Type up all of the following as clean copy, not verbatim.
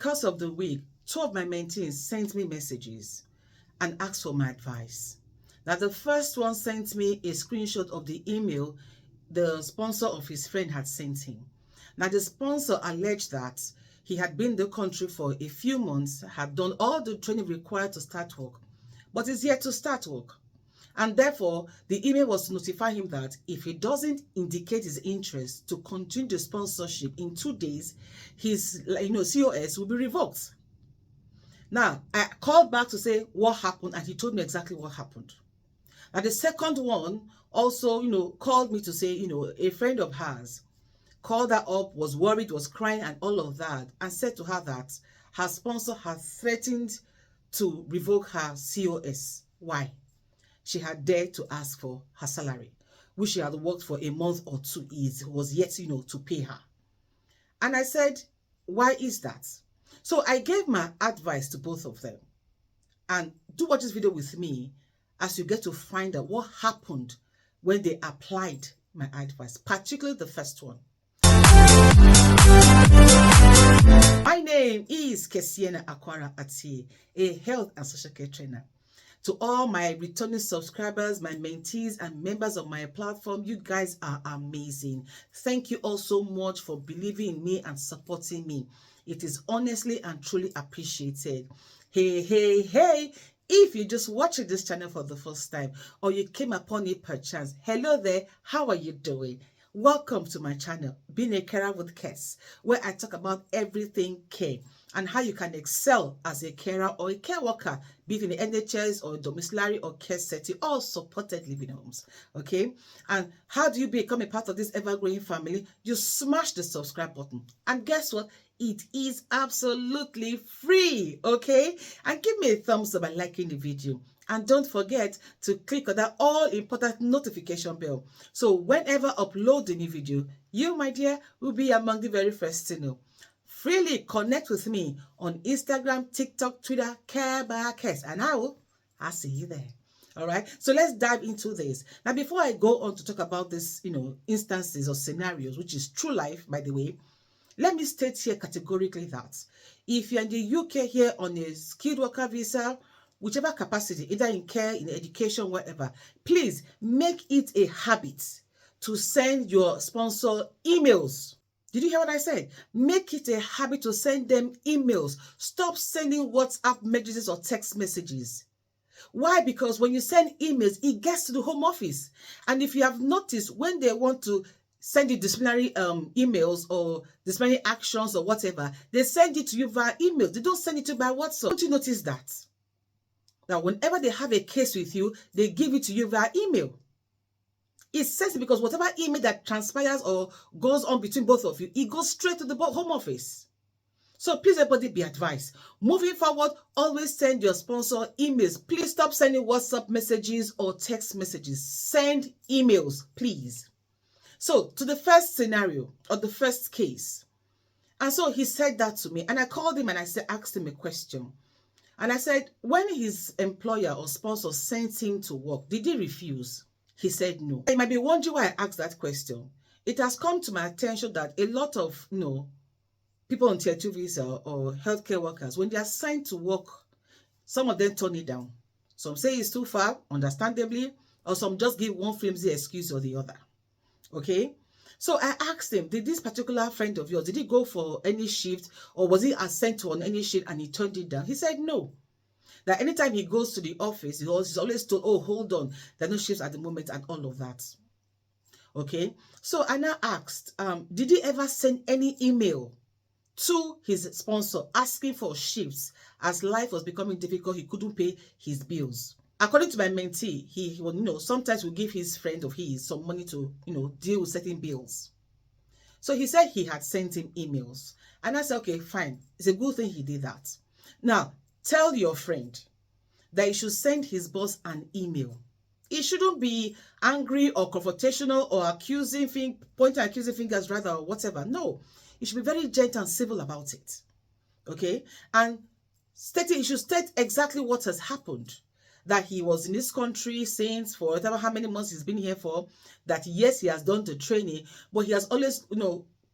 Course of the week, two of my mentees sent me messages and asked for my advice. Now, the first one sent me a screenshot of the email the sponsor of his friend had sent him. Now, the sponsor alleged that he had been in the country for a few months, had done all the training required to start work, but is yet to start work. And therefore, the email was to notify him that if he doesn't indicate his interest to continue the sponsorship in 2 days, his COS will be revoked. Now, I called back to say what happened, and he told me exactly what happened. Now, the second one also, called me to say, a friend of hers called her up, was worried, was crying and all of that, and said to her that her sponsor had threatened to revoke her COS. Why? She had dared to ask for her salary, which she had worked for a month or two, was yet, to pay her. And I said, why is that? So I gave my advice to both of them. And do watch this video with me as you get to find out what happened when they applied my advice, particularly the first one. My name is Kesienaakwaraatie, a health and social care trainer. To all my returning subscribers, my mentees, and members of my platform, you guys are amazing. Thank you all so much for believing in me and supporting me. It is honestly and truly appreciated. Hey, hey, hey. If you're just watching this channel for the first time or you came upon it perchance, hello there, how are you doing? Welcome to my channel, Being a Carer with Kes, where I talk about everything care and how you can excel as a carer or a care worker, be it in the NHS or domiciliary or care setting or supported living homes. Okay? And how do you become a part of this ever-growing family? You smash the subscribe button. And guess what? It is absolutely free. Okay? And give me a thumbs up by liking the video. And don't forget to click on that all-important notification bell. So whenever I upload a new video, you, my dear, will be among the very first to know. Freely connect with me on Instagram, TikTok, Twitter, Care by Kes, and I'll see you there. All right. So let's dive into this. Now, before I go on to talk about this, instances or scenarios, which is true life, by the way, let me state here categorically that if you're in the UK here on a skilled worker visa, whichever capacity, either in care, in education, whatever, please make it a habit to send your sponsor emails. Did you hear what I said? Make it a habit to send them emails. Stop sending WhatsApp messages or text messages. Why? Because when you send emails, it gets to the home office. And if you have noticed, when they want to send you disciplinary emails or disciplinary actions or whatever, they send it to you via email. They don't send it to you by WhatsApp. Don't you notice that? That whenever they have a case with you, they give it to you via email. It's sensitive because whatever email that transpires or goes on between both of you, it goes straight to the home office. So please, everybody, be advised. Moving forward, always send your sponsor emails. Please stop sending WhatsApp messages or text messages. Send emails, please. So to the first scenario or the first case. And so he said that to me, and I called him and asked him a question. And I said, when his employer or sponsor sent him to work, did he refuse? He said no. You might be wondering why I asked that question. It has come to my attention that a lot of people on tier 2 visa or healthcare workers, when they are assigned to work, some of them turn it down. Some say it's too far, understandably, or some just give one flimsy excuse or the other. Okay? So I asked him, did this particular friend of yours, did he go for any shift or was he assigned to on any shift and he turned it down? He said no. That anytime he goes to the office, he's always told, oh, hold on, there are no shifts at the moment and all of that. Okay? So I now asked, did he ever send any email to his sponsor asking for shifts as life was becoming difficult? He couldn't pay his bills. According to my mentee, he sometimes will give his friend of his some money to, deal with certain bills. So he said he had sent him emails. And I said, okay, fine. It's a good thing he did that. Now, tell your friend that he should send his boss an email. He shouldn't be angry or confrontational or pointing accusing fingers rather or whatever. No, he should be very gentle and civil about it. Okay? And he should state exactly what has happened. That he was in this country since for whatever how many months he's been here for, that yes, he has done the training, but he has always,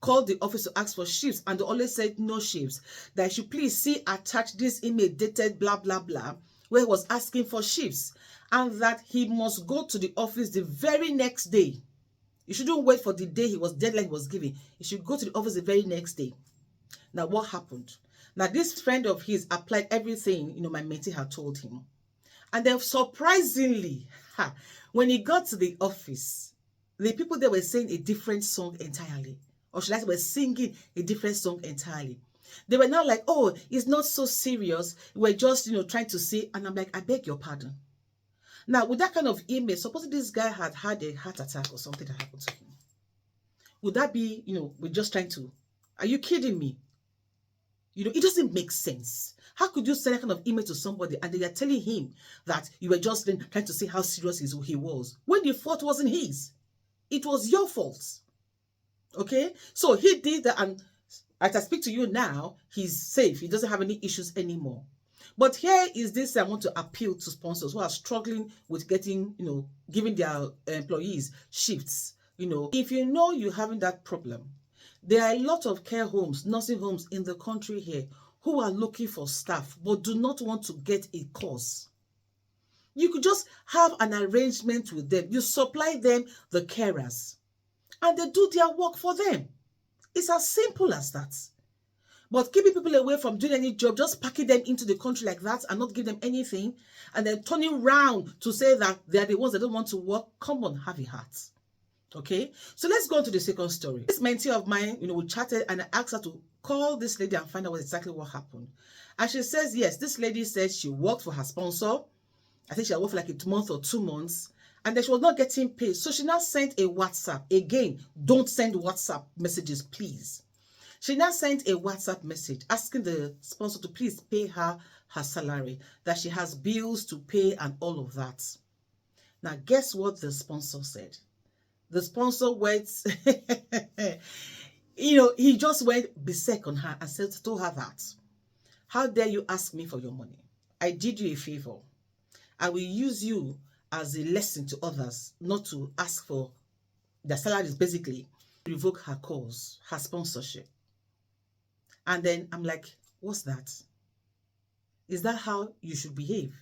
called the office to ask for shifts, and they always said no shifts. That I should please see attached this email dated blah blah blah, where he was asking for shifts, and that he must go to the office the very next day. You shouldn't wait for the day he was deadline he was giving. You should go to the office the very next day. Now, what happened? Now, this friend of his applied everything, my mentee had told him. And then surprisingly, when he got to the office, the people there were saying a different song entirely. Or should I say, were singing a different song entirely. They were now like, oh, it's not so serious. We're just, trying to say. And I'm like, I beg your pardon. Now, with that kind of email, suppose this guy had had a heart attack or something that happened to him. Would that be, we're just trying to, are you kidding me? It doesn't make sense. How could you send that kind of email to somebody and they are telling him that you were just trying to see how serious he was, when the fault wasn't his? It was your fault. Okay? So he did that, and as I speak to you now, he's safe. He doesn't have any issues anymore. But here is this, I want to appeal to sponsors who are struggling with getting, giving their employees shifts. If you're having that problem, there are a lot of care homes, nursing homes in the country here who are looking for staff but do not want to get a course. You could just have an arrangement with them. You supply them the carers and they do their work for them. It's as simple as that. But keeping people away from doing any job, just packing them into the country like that and not give them anything, and then turning around to say that they are the ones that don't want to work, come on, have a heart. Okay, so let's go on to the second story. This mentee of mine, we chatted and I asked her to call this lady and find out exactly what happened. And she says, yes, this lady said she worked for her sponsor. I think she had worked for like a month or 2 months, and then she was not getting paid. So she now sent a WhatsApp. Again, don't send WhatsApp messages, please. She now sent a WhatsApp message asking the sponsor to please pay her salary, that she has bills to pay and all of that. Now, guess what the sponsor said? The sponsor went, he just went besek on her and said to her that, how dare you ask me for your money? I did you a favor. I will use you as a lesson to others not to ask for their salaries, basically. Revoke her cause, her sponsorship. And then I'm like, what's that? Is that how you should behave?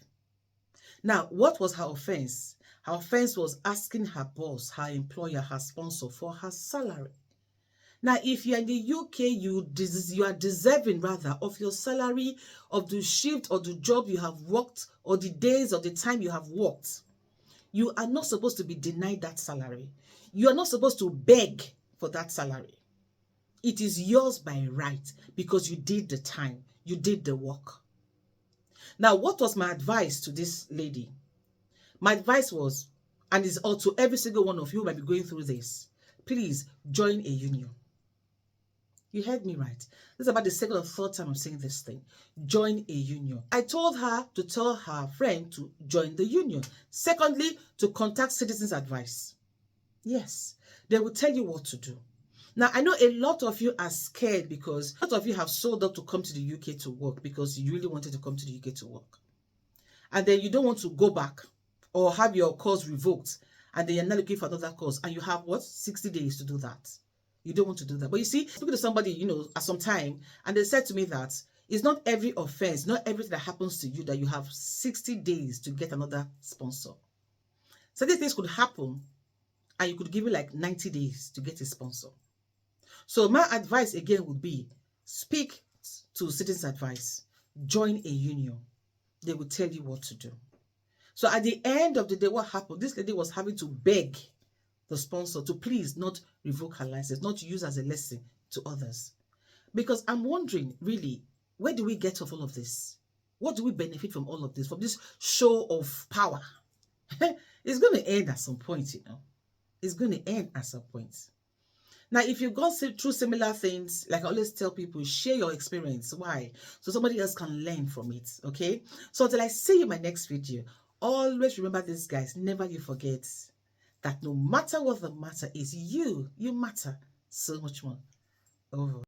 Now, what was her offense? Her offense was asking her boss, her employer, her sponsor for her salary. Now, if you're in the UK, you are deserving rather of your salary, of the shift or the job you have worked, or the days or the time you have worked. You are not supposed to be denied that salary. You are not supposed to beg for that salary. It is yours by right because you did the time, you did the work. Now, what was my advice to this lady? My advice was, and it's all to every single one of you who might be going through this, please join a union. You heard me right. This is about the second or third time I'm saying this thing. Join a union. I told her to tell her friend to join the union. Secondly, to contact Citizens Advice. Yes, they will tell you what to do. Now, I know a lot of you are scared because a lot of you have sold up to come to the UK to work because you really wanted to come to the UK to work. And then you don't want to go back or have your course revoked, and then you're not looking for another course, and you have, 60 days to do that. You don't want to do that. But you see, speaking to somebody, at some time, and they said to me that it's not every offense, not everything that happens to you that you have 60 days to get another sponsor. Certain things could happen, and you could give you like 90 days to get a sponsor. So my advice again would be, speak to Citizens Advice, join a union. They will tell you what to do. So at the end of the day, what happened? This lady was having to beg the sponsor to please not revoke her license, not to use as a lesson to others. Because I'm wondering, really, where do we get off all of this? What do we benefit from all of this? From this show of power? It's going to end at some point, It's going to end at some point. Now, if you've gone through similar things, like I always tell people, share your experience. Why? So somebody else can learn from it, okay? So until I see you in my next video, always remember this, guys. Never you forget that no matter what the matter is, you matter so much more. Over.